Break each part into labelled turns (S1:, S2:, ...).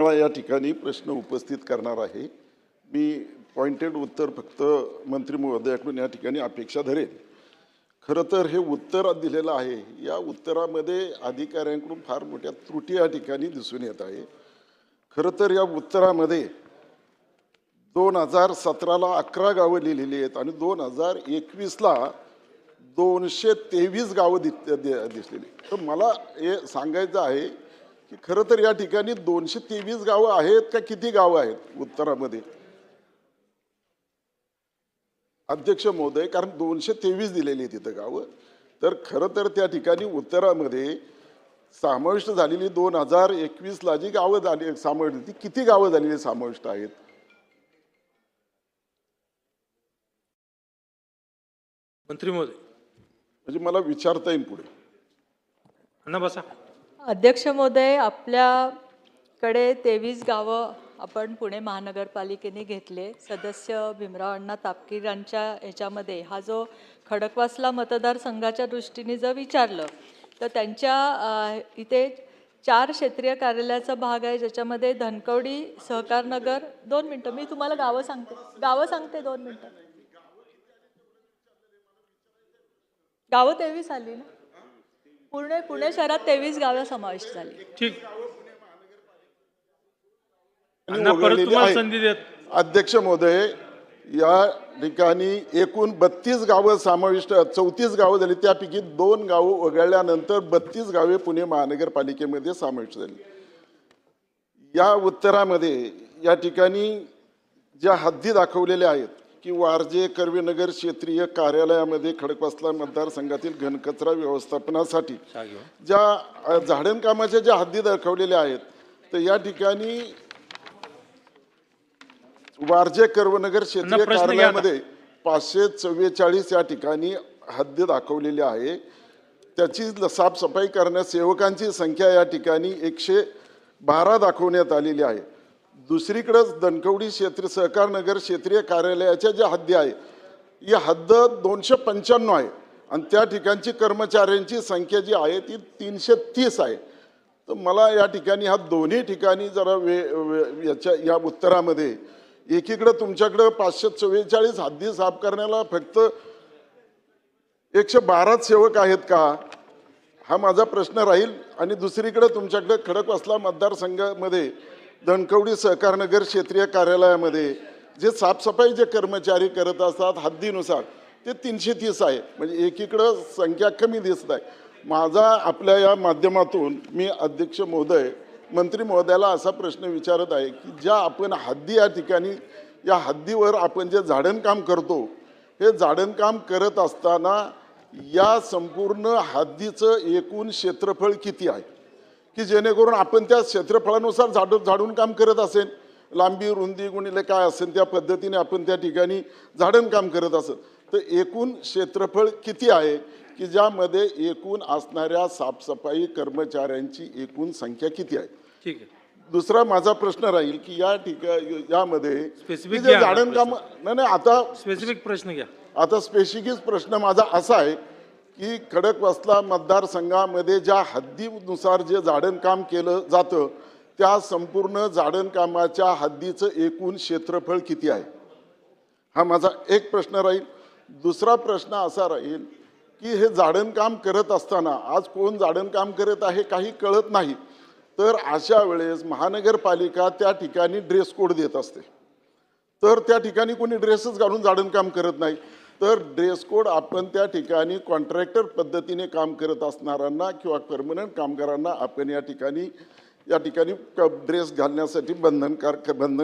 S1: मला या ठिकाणी प्रश्न उपस्थित करणार आहे. मी पॉइंटेड उत्तर फक्त मंत्री महोदयाकडून या ठिकाणी अपेक्षा धरेन. खरं तर हे उत्तर दिलेलं आहे, या उत्तरामध्ये अधिकाऱ्यांकडून फार मोठ्या त्रुटी या ठिकाणी दिसून येत आहे. खरं तर या उत्तरामध्ये 2017ला 11 गावं लिहिलेली आहेत आणि 2021ला 223 गावं दिसलेली. तर मला हे सांगायचं आहे की खरं तर या ठिकाणी 223 गावं आहेत का किती गावं आहेत उत्तरामध्ये अध्यक्ष महोदय, कारण 223 दिलेली आहेत तिथं गावं. तर खरं तर त्या ठिकाणी उत्तरामध्ये समाविष्ट झालेली 2021ला जी गावं झाली समाविष्ट, ती किती गावं झालेली समाविष्ट आहेत?
S2: मंत्री महोदय,
S1: म्हणजे मला विचारता येईल पुढे.
S2: अण्णा बसा.
S3: अध्यक्ष महोदय, आपल्याकडे 23 गावं आपण पुणे महानगरपालिकेने घेतले. सदस्य भीमराव अण्णा तापकीरांच्या ह्याच्यामध्ये हा जो खडकवासला मतदारसंघाच्या दृष्टीने जर विचारलं तर त्यांच्या इथे 4 क्षेत्रीय कार्यालयाचा भाग आहे, ज्याच्यामध्ये धनकवडी, सहकारनगर. 2 मिनटं मी तुम्हाला गावं सांगते 2 मिनटं. गावं 23 आली ना, पुणे शहरात 23 गावं समाविष्ट झाली.
S2: ठीक. अण्णा परत तुम्हाला संधी देत.
S1: अध्यक्ष महोदय, या ठिकाणी एकूण 32 गावं समाविष्ट, 34 गावं झाली, त्यापैकी 2 गावं वगळल्यानंतर 32 गावे पुणे महानगरपालिकेमध्ये समाविष्ट झाली. या उत्तरामध्ये या ठिकाणी ज्या हद्दी दाखवलेल्या आहेत की वारजे कर्वेनगर क्षेत्रीय कार्यालयामध्ये खडकवासला मतदारसंघातील घनकचरा व्यवस्थापनासाठी ज्या झाडणकामाच्या ज्या हद्दी दाखवलेल्या आहेत, तर या ठिकाणी वारजे कर्वेनगर क्षेत्रीय कार्यालयामध्ये 544 या ठिकाणी हद्द दाखवलेली आहे. त्याची साफसफाई करण्यास सेवकांची संख्या या ठिकाणी 112 दाखवण्यात आलेली आहे. दुसरीकडे धनकवडी सहकारनगर क्षेत्रीय कार्यालयाच्या ज्या हद्दी आहे, ही हद्द 295 आहे आणि त्या ठिकाणची कर्मचाऱ्यांची संख्या जी आहे ती 330 आहे. तर मला या ठिकाणी ह्या दोन्ही ठिकाणी जरा या उत्तरामध्ये एकीकडे तुमच्याकडे 544 हद्दी साफ करण्याला फक्त 112 सेवक आहेत का, हा माझा प्रश्न राहील. आणि दुसरीकडे तुमच्याकडे खडकवासला मतदारसंघामध्ये धनकवडी सहकारनगर क्षेत्रीय कार्यालयामध्ये जे साफसफाई जे कर्मचारी करत असतात हद्दीनुसार ते 330 आहे. म्हणजे एकीकडं संख्या कमी दिसत आहे. माझा आपल्या या माध्यमातून मी अध्यक्ष महोदय मंत्री महोदयाला असा प्रश्न विचारत आहे की ज्या आपण हद्दी या ठिकाणी या हद्दीवर आपण जे झाडणकाम करतो, हे झाडणकाम करत असताना या संपूर्ण हद्दीचं एकूण क्षेत्रफळ किती आहे की जेणेकरून आपण त्या क्षेत्रफळानुसार झाडून काम करत असेल, लांबी रुंदी गुणिले काय असेल त्या पद्धतीने आपण त्या ठिकाणी झाडणकाम करत असेल, तर एकूण क्षेत्रफळ किती आहे की ज्यामध्ये एकूण असणाऱ्या साफसफाई कर्मचाऱ्यांची एकूण संख्या किती आहे.
S2: ठीक आहे.
S1: दुसरा माझा प्रश्न राहील की या ठिकाणी यामध्ये
S2: स्पेसिफिक
S1: झाडणकाम नाही, आता
S2: स्पेसिफिक प्रश्न घ्या.
S1: आता स्पेसिफिक प्रश्न माझा असा आहे की खडकवासला मतदारसंघामध्ये ज्या हद्दीनुसार जे झाडणकाम केलं जातं त्या संपूर्ण झाडणकामाच्या हद्दीचं एकूण क्षेत्रफळ किती आहे, हा माझा एक प्रश्न राहील. दुसरा प्रश्न असा राहील की हे झाडणकाम करत असताना आज कोण झाडणकाम करत आहे काही कळत नाही, तर अशा वेळेस महानगरपालिका त्या ठिकाणी ड्रेस कोड देत असते, तर त्या ठिकाणी कोणी ड्रेसच घालून झाडणकाम करत नाही, तर ड्रेस कोड आपण त्या ठिकाणी कॉन्ट्रॅक्टर पद्धतीने काम करत असणाऱ्यांना किंवा परमनंट कामगारांना आपण या ठिकाणी ड्रेस घालण्यासाठी बंधन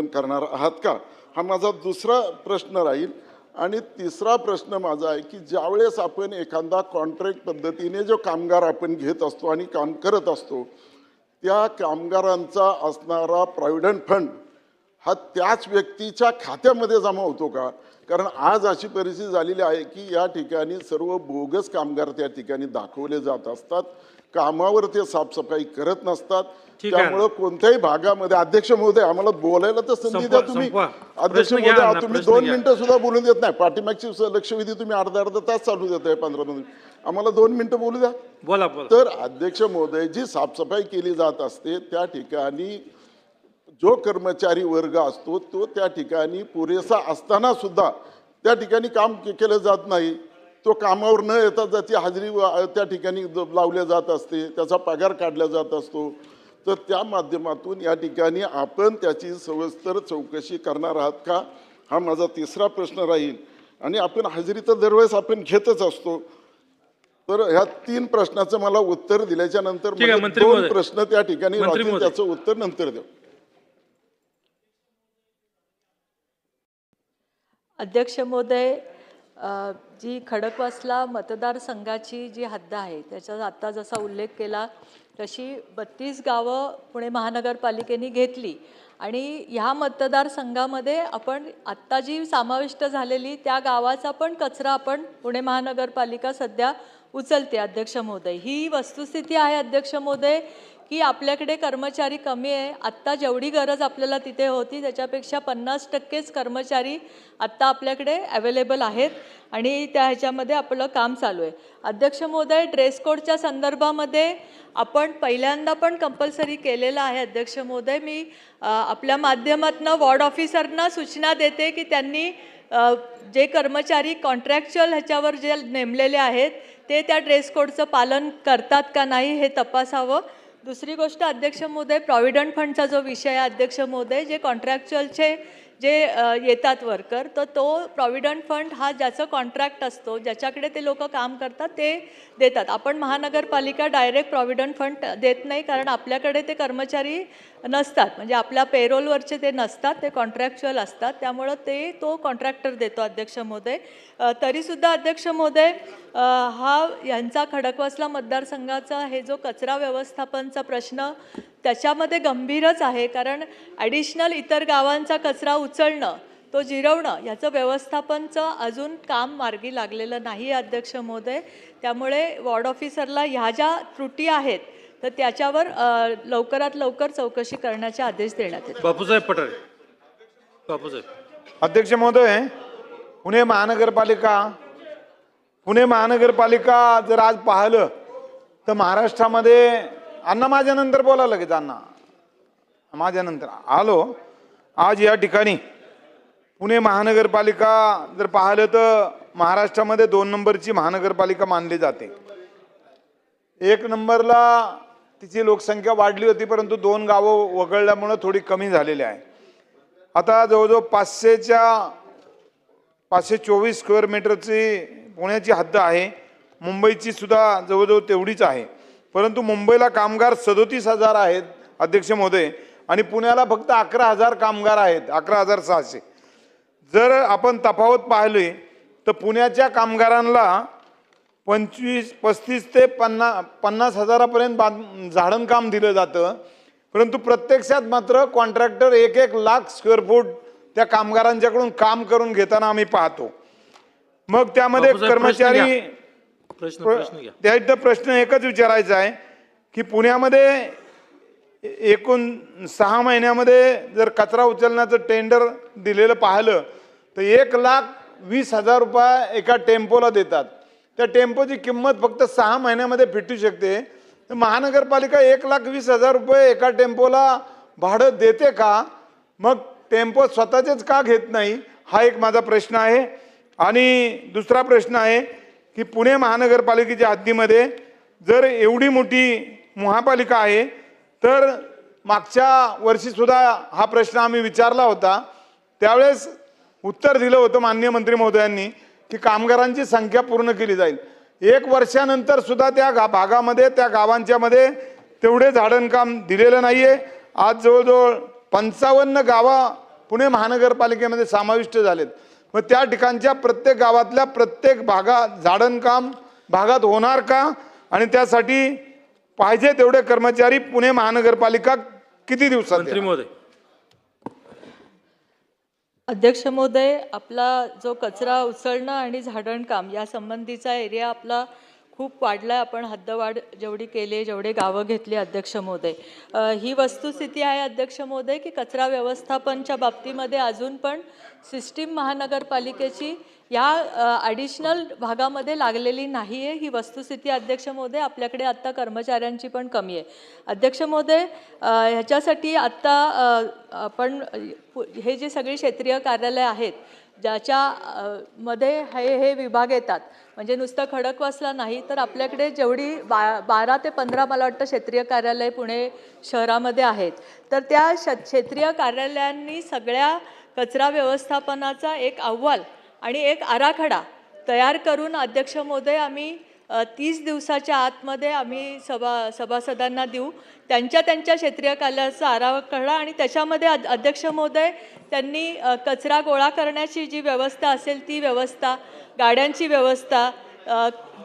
S1: करणार आहात का, हा माझा दुसरा प्रश्न राहील. आणि तिसरा प्रश्न माझा आहे की ज्यावेळेस आपण एखादा कॉन्ट्रॅक्ट पद्धतीने जो कामगार आपण घेत असतो आणि काम करत असतो, त्या कामगारांचा असणारा प्रॉव्हिडंट फंड हा त्याच व्यक्तीच्या खात्यामध्ये जमा होतो का, कारण आज अशी परिस्थिती झालेली आहे की या ठिकाणी सर्व बोगस कामगार त्या ठिकाणी दाखवले जात असतात, कामावर ते साफसफाई करत नसतात. त्यामुळे कोणत्याही भागामध्ये अध्यक्ष महोदय आम्हाला बोलायला तर संधी द्या तुम्ही. अध्यक्ष महोदय तुम्ही 2 मिनिटं सुद्धा बोलून देत नाही. पाठीमागची लक्षवेधी तुम्ही अर्धा तास चालू देत आहे, 15 मिनिट. आम्हाला 2 मिनिटं बोलू द्या.
S2: बोला.
S1: तर अध्यक्ष महोदय जी साफसफाई केली जात असते त्या ठिकाणी जो कर्मचारी वर्ग असतो तो त्या ठिकाणी पुरेसा असताना सुद्धा त्या ठिकाणी काम केलं जात नाही. तो कामावर न येता त्याची हजेरी त्या ठिकाणी लावल्या जात असते, त्याचा पगार काढला जात असतो. तर त्या माध्यमातून या ठिकाणी आपण त्याची सविस्तर चौकशी करणार आहात का, हा माझा तिसरा प्रश्न राहील. आणि आपण हजेरी तर दरवेळेस आपण घेतच असतो. तर ह्या 3 प्रश्नाचं मला उत्तर दिल्याच्या नंतर
S2: ठीक आहे,
S1: म्हणजे
S2: मंत्री
S1: 2
S2: महोदय.
S1: प्रश्न त्या ठिकाणी
S2: मंत्री
S1: राहतील,
S2: महोदय.
S1: त्याचं उत्तर नंतर देऊ.
S3: अध्यक्ष महोदय, जी खडकवासला मतदारसंघाची जी हद्द आहे त्याचा आता जसा उल्लेख केला तशी 32 गावं पुणे महानगरपालिकेने घेतली आणि ह्या मतदारसंघामध्ये आपण आत्ता जी समाविष्ट झालेली त्या गावाचा पण कचरा आपण पुणे महानगरपालिका सध्या उचलते. अध्यक्ष महोदय, ही वस्तुस्थिती आहे. अध्यक्ष महोदय, की आपल्याकडे कर्मचारी कमी आहे. आत्ता जेवढी गरज आपल्याला तिथे होती त्याच्यापेक्षा 50%च कर्मचारी आत्ता आपल्याकडे अवेलेबल आहेत आणि त्या ह्याच्यामध्ये आपलं काम चालू आहे. अध्यक्ष महोदय, ड्रेस कोडच्या संदर्भामध्ये आपण पहिल्यांदा पण कंपल्सरी केलेलं आहे. अध्यक्ष महोदय, मी आपल्या माध्यमातून वॉर्ड ऑफिसरना सूचना देते की त्यांनी जे कर्मचारी कॉन्ट्रॅक्च्युअल ह्याच्यावर जे नेमलेले आहेत ते त्या ड्रेस कोडचं पालन करतात का नाही हे तपासावं. दुसरी गोष्ट अध्यक्ष महोदय, प्रॉव्हिडंट फंडचा जो विषय आहे अध्यक्ष महोदय, जे कॉन्ट्रॅक्च्युअलचे जे येतात वर्कर, तर तो प्रॉव्हिडंट फंड हा ज्याचं कॉन्ट्रॅक्ट असतो, ज्याच्याकडे ते लोक काम करतात ते देतात. आपण महानगरपालिका डायरेक्ट प्रॉव्हिडंट फंड देत नाही, कारण आपल्याकडे ते कर्मचारी नसतात, म्हणजे आपल्या पेरोलवरचे ते नसतात, ते कॉन्ट्रॅक्च्युअल असतात, त्यामुळं तो कॉन्ट्रॅक्टर देतो. अध्यक्ष महोदय, तरीसुद्धा अध्यक्ष महोदय, हा यांचा खडकवासला मतदारसंघाचा हे जो कचरा व्यवस्थापनचा प्रश्न त्याच्यामध्ये गंभीरच आहे, कारण ॲडिशनल इतर गावांचा कचरा उचलणं, तो जिरवणं, याचं व्यवस्थापनचं अजून काम मार्गी लागलेलं नाही अध्यक्ष महोदय. त्यामुळे वॉर्ड ऑफिसरला ह्या ज्या त्रुटी आहेत तर त्याच्यावर लवकरात लवकर चौकशी करण्याचे आदेश देण्यात येतात.
S2: बापूसाहेब पठारे. बापूसाहेब.
S4: अध्यक्ष महोदय, पुणे महानगरपालिका जर आज पाहिलं तर महाराष्ट्रामध्ये अण्णा माझ्यानंतर बोला लगेच, अण्णा माझ्यानंतर आलो. आज या ठिकाणी पुणे महानगरपालिका जर पाहिलं तर महाराष्ट्रामध्ये 2 नंबरची महानगरपालिका मानली जाते. 1 नंबरला तिची लोकसंख्या वाढली होती, परंतु 2 गावं वगळल्यामुळं थोडी कमी झालेली आहे. आता जवळजवळ 524 स्क्वेअर मीटरची पुण्याची हद्द आहे. मुंबईची सुद्धा जवळजवळ तेवढीच आहे, परंतु मुंबईला कामगार 37,000 आहेत अध्यक्ष महोदय, आणि पुण्याला फक्त 11,000 कामगार आहेत, 11,600. जर आपण तफावत पाहिली तर पुण्याच्या कामगारांना 35 ते 50 हजारापर्यंत झाडणकाम दिलं जातं, परंतु प्रत्यक्षात मात्र कॉन्ट्रॅक्टर 1-1 लाख स्क्वेअर फूट त्या कामगारांच्याकडून काम करून घेताना आम्ही पाहतो. मग त्यामध्ये कर्मचारी त्या प्रश्न एकच विचारायचा आहे की पुण्यामध्ये एकूण 6 महिन्यामध्ये जर कचरा उचलण्याचं टेंडर दिलेलं पाहिलं तर 1,20,000 रुपये एका टेम्पोला देतात. त्या टेम्पोची किंमत फक्त 6 महिन्यामध्ये फिटू शकते. तर महानगरपालिका 1,20,000 रुपये एका टेम्पोला भाडं देते का? मग टेम्पो स्वतःचेच का घेत नाही, हा एक माझा प्रश्न आहे. आणि दुसरा प्रश्न आहे की पुणे महानगरपालिकेच्या हद्दीमध्ये जर एवढी मोठी महापालिका आहे तर मागच्या वर्षीसुद्धा हा प्रश्न आम्ही विचारला होता, त्यावेळेस उत्तर दिलं होतं माननीय मंत्री महोदयांनी की कामगारांची संख्या पूर्ण केली जाईल. 1 वर्षानंतर सुद्धा त्या भागामध्ये त्या गावांच्या मध्ये तेवढे झाडणकाम दिलेलं नाही आहे. आज जवळजवळ 55 गावं पुणे महानगरपालिकेमध्ये समाविष्ट झालेत. मग त्या ठिकाणच्या प्रत्येक गावातल्या प्रत्येक झाडणकाम भागात होणार का? आणि त्यासाठी पाहिजे तेवढे कर्मचारी पुणे महानगरपालिका किती दिवसात?
S2: मंत्री महोदय.
S3: अध्यक्ष महोदय, आपला जो कचरा उचलणं आणि झाडणकाम या संबंधीचा एरिया आपला खूप वाढला आहे. आपण हद्दवाढ जेवढी केली, जेवढे गावं घेतली अध्यक्ष महोदय, ही वस्तुस्थिती आहे अध्यक्ष महोदय की कचरा व्यवस्थापनच्या बाबतीमध्ये अजून पण सिस्टीम महानगरपालिकेची या ॲडिशनल भागामध्ये लागलेली नाही आहे. ही वस्तुस्थिती अध्यक्ष महोदय. आपल्याकडे आत्ता कर्मचाऱ्यांची पण कमी आहे अध्यक्ष महोदय. ह्याच्यासाठी आत्ता आपण हे जे सगळी क्षेत्रीय कार्यालय आहेत ज्याच्या मध्ये हे विभाग येतात, म्हणजे नुसतं खडकवासला नाही तर आपल्याकडे जेवढी 12 ते 15 मला वाटतं क्षेत्रीय कार्यालय पुणे शहरामध्ये आहेत, तर त्या क्षेत्रीय कार्यालयांनी सगळ्या कचरा व्यवस्थापनाचा एक अहवाल आणि एक आराखडा तयार करून अध्यक्ष महोदय आम्ही 30 दिवसाच्या आतमध्ये आम्ही सभासदांना देऊ. त्यांच्या क्षेत्रीय कार्यालयाचा आराखडा आणि त्याच्यामध्ये अध्यक्ष महोदय त्यांनी कचरा गोळा करण्याची जी व्यवस्था असेल ती व्यवस्था, गाड्यांची व्यवस्था,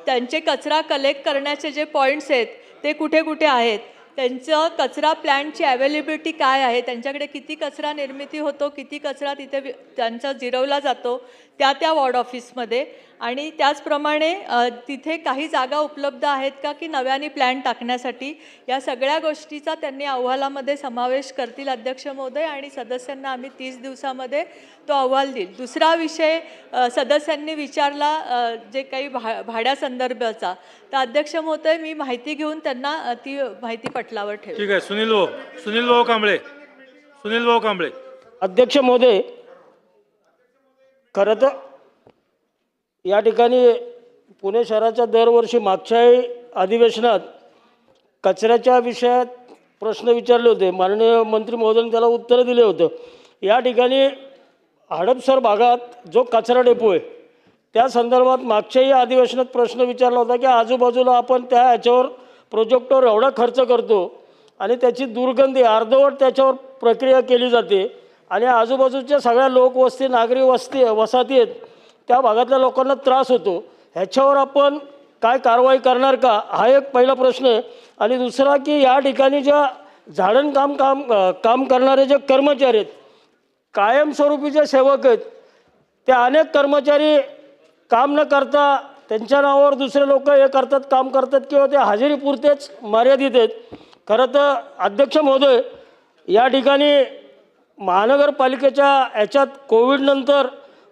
S3: त्यांचे कचरा कलेक्ट करण्याचे जे पॉईंट्स आहेत ते कुठे कुठे आहेत, त्यांचं कचरा प्लॅन्टची अवेलेबिलिटी काय आहे, त्यांच्याकडे किती कचरा निर्मिती होतो, किती कचरा तिथे त्यांचा जिरवला जातो त्या वॉर्ड ऑफिसमध्ये, आणि त्याचप्रमाणे तिथे काही जागा उपलब्ध आहेत का की नव्याने प्लॅन टाकण्यासाठी, या सगळ्या गोष्टीचा त्यांनी अहवालामध्ये समावेश करतील अध्यक्ष महोदय आणि सदस्यांना आम्ही 30 दिवसामध्ये तो अहवाल देईल. दुसरा विषय सदस्यांनी विचारला जे काही भाड्यासंदर्भाचा, तर अध्यक्ष महोदय मी माहिती घेऊन त्यांना ती माहिती पटलावर ठेवेल.
S2: ठीक आहे. सुनील भाऊ कांबळे.
S5: अध्यक्ष महोदय, खरं तर या ठिकाणी पुणे शहराच्या दरवर्षी मागच्याही अधिवेशनात कचऱ्याच्या विषयात प्रश्न विचारले होते. माननीय मंत्री महोदयांनी त्याला उत्तरं दिले होतं. या ठिकाणी हडपसर भागात जो कचरा डेपो आहे त्या संदर्भात मागच्याही अधिवेशनात प्रश्न विचारला होता की आजूबाजूला आपण त्या ह्याच्यावर प्रोजेक्टवर एवढा खर्च करतो आणि त्याची दुर्गंधी अर्धवट त्याच्यावर प्रक्रिया केली जाते आणि आजूबाजूच्या सगळ्या लोकवस्ती, नागरी वसाहती आहेत त्या भागातल्या लोकांना त्रास होतो. ह्याच्यावर आपण काय कारवाई करणार का, हा एक पहिला प्रश्न आहे. आणि दुसरा की या ठिकाणी ज्या काम करणारे जे कर्मचारी आहेत, कायमस्वरूपी जे सेवक आहेत, ते अनेक कर्मचारी काम न करता त्यांच्या नावावर दुसरे लोक हे करतात, काम करतात किंवा ते हजेरीपुरतेच मर्यादित आहेत. खरं तर अध्यक्ष महोदय, या ठिकाणी महानगरपालिकेच्या ह्याच्यात कोविडनंतर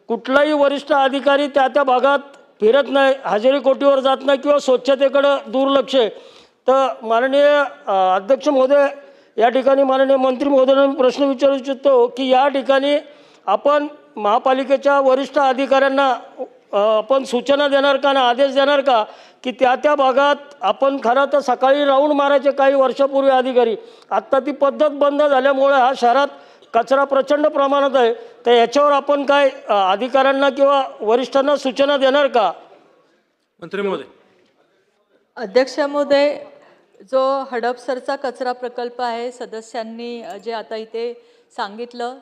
S5: कुठलाही वरिष्ठ अधिकारी त्या भागात फिरत नाही, हजेरी कोटीवर जात नाही किंवा स्वच्छतेकडं दुर्लक्ष आहे. तर माननीय अध्यक्ष महोदय, या ठिकाणी माननीय मंत्री महोदयांना प्रश्न विचारू इच्छितो की या ठिकाणी आपण महापालिकेच्या वरिष्ठ अधिकाऱ्यांना आपण सूचना देणार का आणि आदेश देणार का की त्या भागात आपण खरं तर सकाळी राऊंड मारायचे काही वर्षापूर्वी अधिकारी, आत्ता ती पद्धत बंद झाल्यामुळे हा शहरात कचरा प्रचंड प्रमाणात आहे. तर याच्यावर आपण काय अधिकाऱ्यांना किंवा वरिष्ठांना सूचना देणार का?
S2: मंत्री महोदय.
S3: अध्यक्ष महोदय, जो हडपसरचा कचरा प्रकल्प आहे, सदस्यांनी जे आता इथे सांगितलं,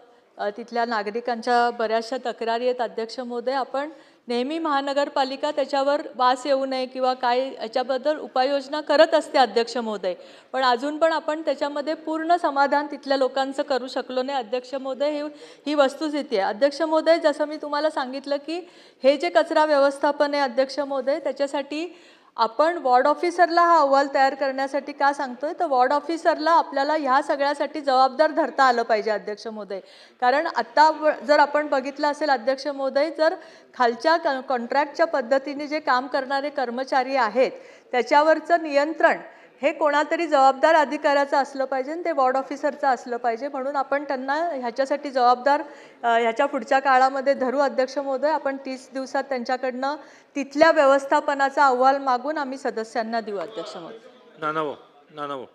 S3: तिथल्या नागरिकांच्या बऱ्याचशा तक्रारी आहेत अध्यक्ष महोदय. आपण नेहमी महानगरपालिका त्याच्यावर वास येऊ नये किंवा काय याच्याबद्दल उपाययोजना करत असते अध्यक्ष महोदय, पण अजून पण आपण त्याच्यामध्ये पूर्ण समाधान तिथल्या लोकांचं करू शकलो नाही अध्यक्ष महोदय. ही वस्तुस्थिती आहे अध्यक्ष महोदय. जसं मी तुम्हाला सांगितलं की हे जे कचरा व्यवस्थापन आहे अध्यक्ष महोदय, त्याच्यासाठी आपण वॉर्ड ऑफिसरला हा अहवाल तयार करण्यासाठी का सांगतोय, तर वॉर्ड ऑफिसरला आपल्याला ह्या सगळ्यासाठी जबाबदार धरता आलं पाहिजे अध्यक्ष महोदय. कारण आत्ता जर आपण बघितलं असेल अध्यक्ष महोदय, जर खालच्या कॉन्ट्रॅक्टच्या पद्धतीने जे काम करणारे कर्मचारी आहेत त्याच्यावरचं नियंत्रण हे कोणातरी जबाबदार अधिकाऱ्याचं असलं पाहिजे आणि ते वॉर्ड ऑफिसरचं असलं पाहिजे. म्हणून आपण त्यांना ह्याच्यासाठी जबाबदार ह्याच्या पुढच्या काळामध्ये धरू अध्यक्ष महोदय. आपण 30 दिवसात त्यांच्याकडनं तिथल्या व्यवस्थापनाचा अहवाल मागून आम्ही सदस्यांना देऊ अध्यक्ष महोदय.
S2: नानाभाऊ.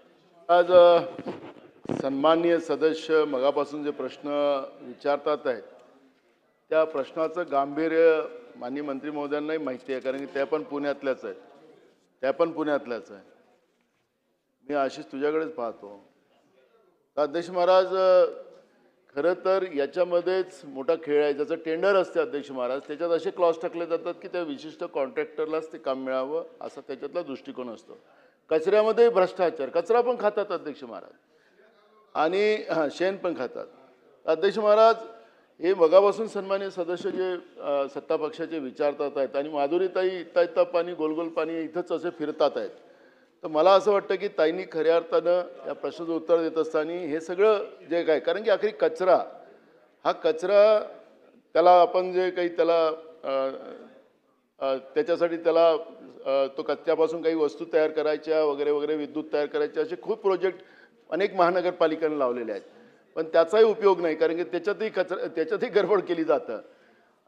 S1: आज सन्माननीय सदस्य मगापासून जे प्रश्न विचारतात आहेत त्या प्रश्नाचं गांभीर्य माननीय मंत्री महोदयांनाही माहिती आहे, कारण की त्या पण पुण्यातल्याच आहेत. मी आशिष तुझ्याकडेच पाहतो. तर अध्यक्ष महाराज, खरं तर याच्यामध्येच मोठा खेळ आहे, ज्याचं टेंडर असते अध्यक्ष महाराज. त्याच्यात असे क्लॉज टाकले जातात की त्या विशिष्ट कॉन्ट्रॅक्टरलाच ते काम मिळावं असा त्याच्यातला दृष्टिकोन असतो. कचऱ्यामध्ये भ्रष्टाचार, कचरा पण खातात अध्यक्ष महाराज आणि शेण पण खातात. अध्यक्ष महाराज, हे मगापासून सन्मान्य सदस्य जे सत्ता पक्षाचे विचारतात आहेत आणि माधुरीताई इत्ता इत्ता पाणी गोलगोल पाणी इथंच असे फिरतात आहेत. तर मला असं वाटतं की ताईंनी खऱ्या अर्थानं या प्रश्नाचं उत्तर देत असताना हे सगळं जे काय, कारण की आखरी कचरा हा कचरा त्याला आपण जे काही त्याला त्याच्यासाठी त्याला तो कचऱ्यापासून काही वस्तू तयार करायच्या वगैरे वगैरे, विद्युत तयार करायच्या, असे खूप प्रोजेक्ट अनेक महानगरपालिकांनी लावलेले आहेत. पण त्याचाही उपयोग नाही, कारण की त्याच्यातही गडबड केली जातं.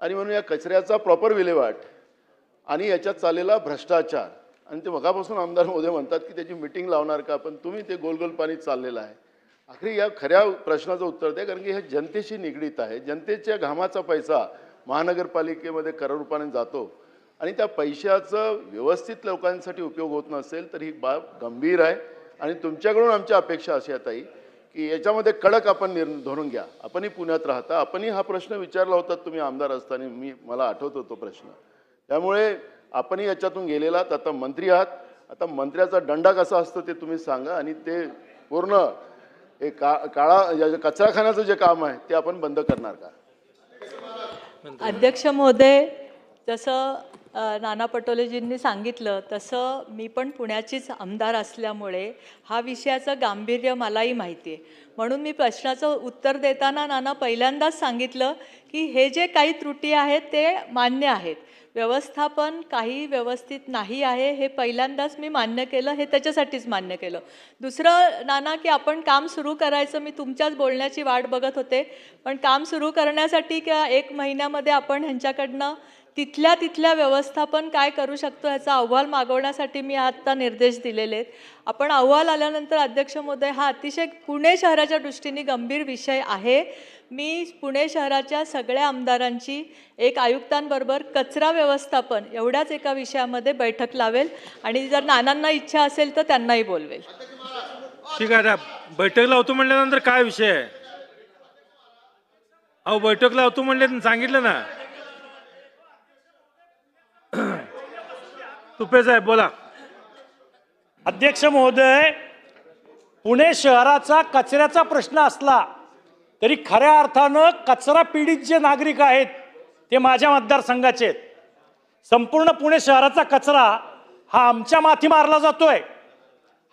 S1: आणि म्हणून या कचऱ्याचा प्रॉपर विल्हेवाट आणि याच्यात चाललेला भ्रष्टाचार, आणि ते मगापासून आमदार महोदय म्हणतात की त्याची मिटिंग लावणार का, पण तुम्ही ते गोलगोल पाणी चाललेलं आहे. आखरी या खऱ्या प्रश्नाचं उत्तर द्या, कारण की हे जनतेशी निगडीत आहे. जनतेच्या घामाचा पैसा महानगरपालिकेमध्ये करारूपाने जातो आणि त्या पैशाचं व्यवस्थित लोकांसाठी उपयोग होत नसेल तर ही बाब गंभीर आहे. आणि तुमच्याकडून आमच्या अपेक्षा अशी आहे ताई की याच्यामध्ये कडक आपण धरून घ्या. आपणही पुण्यात राहता, आपणही हा प्रश्न विचारला होता तुम्ही आमदार असताना, मला आठवतो तो प्रश्न. त्यामुळे आपणही याच्यातून गेलेलात, आता मंत्री आहात. आता मंत्र्याचा दंडा कसा असतो ते तुम्ही सांगा आणि ते पूर्ण एक काळा कचराखान्याचं जे काम आहे ते आपण बंद करणार का?
S3: अध्यक्ष महोदय, जसं नाना पटोलेजींनी सांगितलं तसं मी पण पुण्याचीच आमदार असल्यामुळे हा विषयाचं गांभीर्य मलाही माहिती आहे. म्हणून मी प्रश्नाचं उत्तर देताना नाना पहिल्यांदाच सांगितलं की हे जे काही त्रुटी आहेत ते मान्य आहेत, व्यवस्थापन काही व्यवस्थित नाही आहे हे पहिल्यांदाच मी मान्य केलं, हे त्याच्यासाठीच मान्य केलं. दुसरं नाना की आपण काम सुरू करायचं, मी तुमच्याच बोलण्याची वाट बघत होते, पण काम सुरू करण्यासाठी किंवा 1 महिन्यामध्ये आपण ह्यांच्याकडनं तिथल्या व्यवस्थापन काय करू शकतो ह्याचा अहवाल मागवण्यासाठी मी आत्ता निर्देश दिलेले आहेत. आपण अहवाल आल्यानंतर अध्यक्ष महोदय हा अतिशय पुणे शहराच्या दृष्टीने गंभीर विषय आहे. मी पुणे शहराच्या सगळ्या आमदारांची एक आयुक्तांबरोबर कचरा व्यवस्थापन एवढ्याच एका विषयामध्ये बैठक लावेल आणि जर नानांना इच्छा असेल तर त्यांनाही बोलवेल.
S2: ठीक आहे. आता बैठक लावतो म्हणल्यानंतर काय विषय आहे? अहो बैठक लावतो म्हणले सांगितलं ना. तुपे साहेब बोला.
S6: अध्यक्ष महोदय, पुणे शहराचा कचऱ्याचा प्रश्न असला तरी खऱ्या अर्थानं कचरा पीडित जे नागरिक आहेत ते माझ्या मतदारसंघाचे आहेत. संपूर्ण पुणे शहराचा कचरा हा आमच्या माथी मारला जातोय.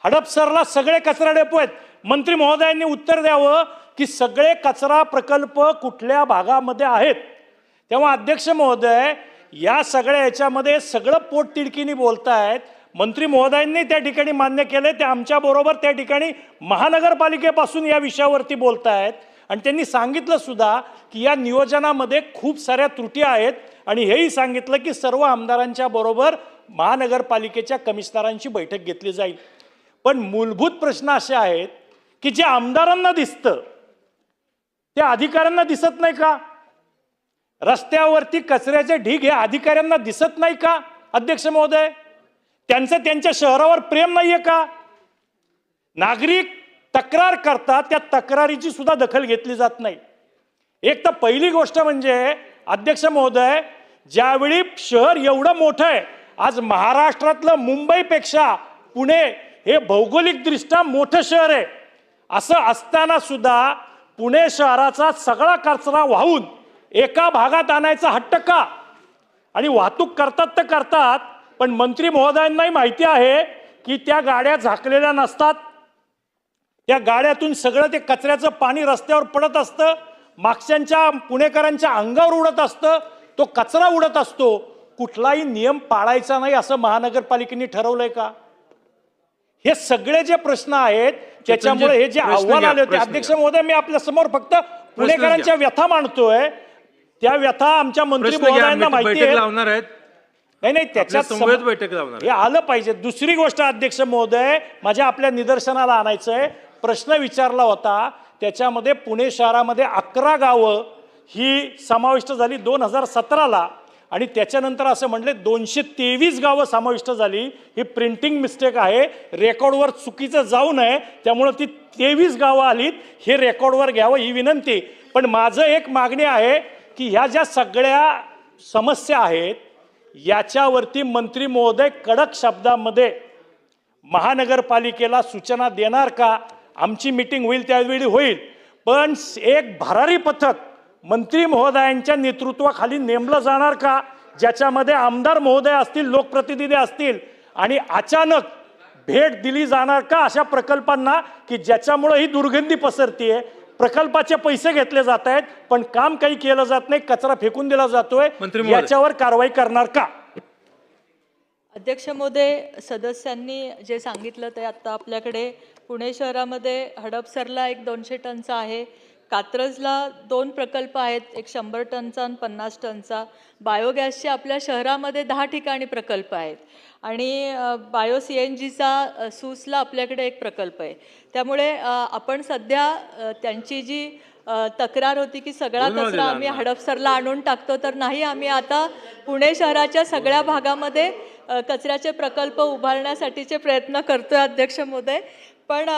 S6: हडपसरला सगळे कचरा डेपो आहेत. मंत्री महोदयांनी उत्तर द्यावं की सगळे कचरा प्रकल्प कुठल्या भागामध्ये आहेत. तेव्हा अध्यक्ष महोदय, या सगळ्या याच्यामध्ये सगळं पोटतिडकीने बोलतायत. मंत्री महोदयांनी त्या ठिकाणी मान्य केले, ते आमच्याबरोबर त्या ठिकाणी महानगरपालिकेपासून या विषयावरती बोलतायत आणि त्यांनी सांगितलं सुद्धा की या नियोजनामध्ये खूप साऱ्या त्रुटी आहेत आणि हेही सांगितलं की सर्व आमदारांच्या बरोबर महानगरपालिकेच्या कमिशनरांची बैठक घेतली जाईल. पण मूलभूत प्रश्न असे आहेत की जे आमदारांना दिसतं त्या अधिकाऱ्यांना दिसत नाही का? रस्त्यावरती कचऱ्याचे ढीग हे अधिकाऱ्यांना दिसत नाही का? अध्यक्ष महोदय, त्यांचं त्यांच्या शहरावर प्रेम नाहीये का? नागरिक तक्रार करतात, त्या तक्रारीची सुद्धा दखल घेतली जात नाही. एक तर पहिली गोष्ट म्हणजे अध्यक्ष महोदय, ज्यावेळी शहर एवढं मोठं आहे, आज महाराष्ट्रातलं मुंबईपेक्षा पुणे हे भौगोलिकदृष्ट्या मोठं शहर आहे. असं असताना सुद्धा पुणे शहराचा सगळा कचरा वाहून एका भागात आणायचा हट्ट का? आणि वाहतूक करतात तर करतात, पण मंत्री महोदयांनाही माहिती आहे की त्या गाड्या झाकलेल्या नसतात. त्या गाड्यातून सगळं ते कचऱ्याचं पाणी रस्त्यावर पडत असतं, मागच्यांच्या पुणेकरांच्या अंगावर उडत असतं, तो कचरा उडत असतो. कुठलाही नियम पाळायचा नाही असं महानगरपालिकेने ठरवलंय का? हे सगळे जे प्रश्न आहेत त्याच्यामुळे हे जे आव्हान आले होते, अध्यक्ष महोदय, मी आपल्या समोर फक्त पुणेकरांच्या व्यथा मांडतोय. त्या व्यथा आमच्या मंत्री महोदयांना माहिती आहे.
S2: लावणार आहेत.
S6: नाही, त्याच्यात
S2: बैठक लावणार
S6: हे आलं पाहिजे. दुसरी गोष्ट अध्यक्ष महोदय, माझ्या आपल्या निदर्शनाला आणायचंय, प्रश्न विचारला होता त्याच्यामध्ये पुणे शहरामध्ये 11 गावं ही समाविष्ट झाली 2017ला आणि त्याच्यानंतर असं म्हणले 223 गावं समाविष्ट झाली. ही प्रिंटिंग मिस्टेक आहे, रेकॉर्डवर चुकीचं जाऊ नये, त्यामुळं ती 23 गावं आलीत. हे रेकॉर्डवर घ्यावं ही विनंती. पण माझं एक मागणी आहे की ह्या ज्या सगळ्या समस्या आहेत याच्यावरती मंत्री महोदय कडक शब्दामध्ये महानगरपालिकेला सूचना देणार का? आमची मीटिंग होईल त्यावेळी होईल, पण एक भरारी पथक मंत्री महोदयांच्या नेतृत्वाखाली नेमलं जाणार का, ज्याच्यामध्ये आमदार महोदय असतील, लोकप्रतिनिधी असतील, आणि अचानक भेट दिली जाणार का अशा प्रकल्पांना की ज्याच्यामुळे ही दुर्गंधी पसरतीये, प्रकल्पाचे पैसे घेतले जात आहेत पण काम काही केलं जात नाही, कचरा फेकून दिला जातोय,
S2: मंत्री महोदय.
S6: याच्यावर कारवाई करणार का?
S3: अध्यक्ष महोदय, सदस्यांनी जे सांगितलं ते आता आपल्याकडे पुणे शहरामध्ये हडपसरला एक 200 टनचा आहे, कात्रजला 2 प्रकल्प आहेत, एक 100 टनचा आणि 50 टनचा. बायोगॅसचे आपल्या शहरामध्ये 10 ठिकाणी प्रकल्प आहेत आणि बायो CNGचा सूसला आपल्याकडे एक प्रकल्प आहे. त्यामुळे आपण सध्या त्यांची जी तक्रार होती की सगळा कचरा आम्ही हडपसरला आणून टाकतो, तर नाही, आम्ही आता पुणे शहराच्या सगळ्या भागामध्ये कचऱ्याचे प्रकल्प उभारण्यासाठीचे प्रयत्न करतोय अध्यक्ष महोदय. पण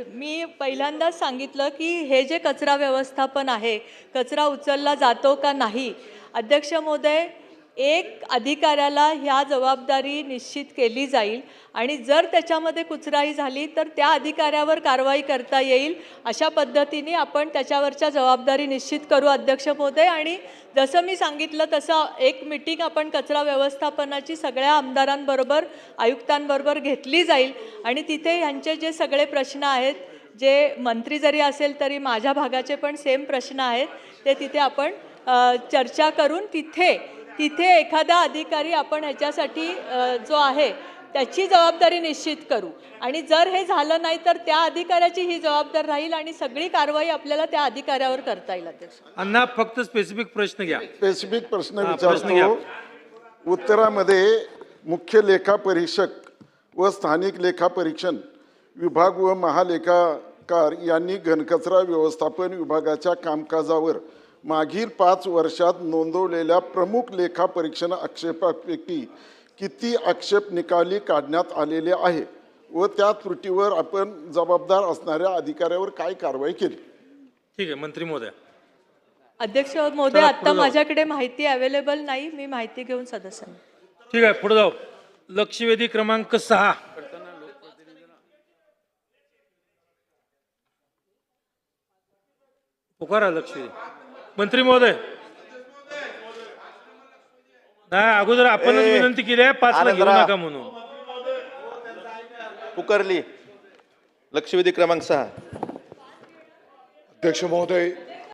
S3: मी पहिल्यांदाच सांगितलं की हे जे कचरा व्यवस्थापन आहे, कचरा उचलला जातो का नाही, अध्यक्ष महोदय, एक अधिकाऱ्याला ह्या जबाबदारी निश्चित केली जाईल आणि जर त्याच्यामध्ये कुचराई झाली तर त्या अधिकाऱ्यावर कारवाई करता येईल, अशा पद्धतीने आपण त्याच्यावरच्या जबाबदारी निश्चित करू अध्यक्ष महोदय. आणि जसं मी सांगितलं तसं एक मीटिंग आपण कचरा व्यवस्थापनाची सगळ्या आमदारांबरोबर, आयुक्तांबरोबर घेतली जाईल आणि तिथे ह्यांचे जे सगळे प्रश्न आहेत, जे मंत्री जरी असेल तरी माझ्या भागाचे पण सेम प्रश्न आहेत, ते तिथे आपण चर्चा करून तिथे एखादा अधिकारी आपण ह्याच्यासाठी जो आहे त्याची जबाबदारी निश्चित करू आणि जर हे झालं नाही तर त्या अधिकाऱ्याची ही जबाबदारी राहील आणि सगळी कारवाई आपल्याला त्या अधिकाऱ्यावर करता येईल. अध्यक्ष
S2: अण्णा, फक्त स्पेसिफिक प्रश्न घ्या.
S1: स्पेसिफिक प्रश्न
S2: प्रश्न घ्या.
S1: विचारतो. उत्तरामध्ये मुख्य लेखापरीक्षक व स्थानिक लेखापरीक्षण विभाग व महालेखाकार यांनी घनकचरा व्यवस्थापन विभागाच्या कामकाजावर मागील 5 वर्षात नोंदवलेल्या प्रमुख लेखापरीक्षण आक्षेपापैकी किती आक्षेप निकाली काढण्यात आलेले आहे व त्या त्रुटीवर आपण जबाबदार असणाऱ्या अधिकाऱ्यावर काय कारवाई केली?
S2: ठीक आहे, मंत्री महोदय.
S3: अध्यक्ष महोदय,
S2: चला,
S3: आता
S2: पुढे जाऊ.
S3: माझ्याकडे माहिती अवेलेबल नाही, मी माहिती घेऊन सदस्यांना.
S2: ठीक आहे, पुढे जाऊ. लक्षवेधी क्रमांक 6. पुकारा लक्षवेधी. मंत्री महोदय, नाही, अगोदर आपणच विनंती केली आहे 5 ला घेऊ नका म्हणून.
S7: पुकारली लक्षवेधी क्रमांक 6.
S8: अध्यक्ष महोदय,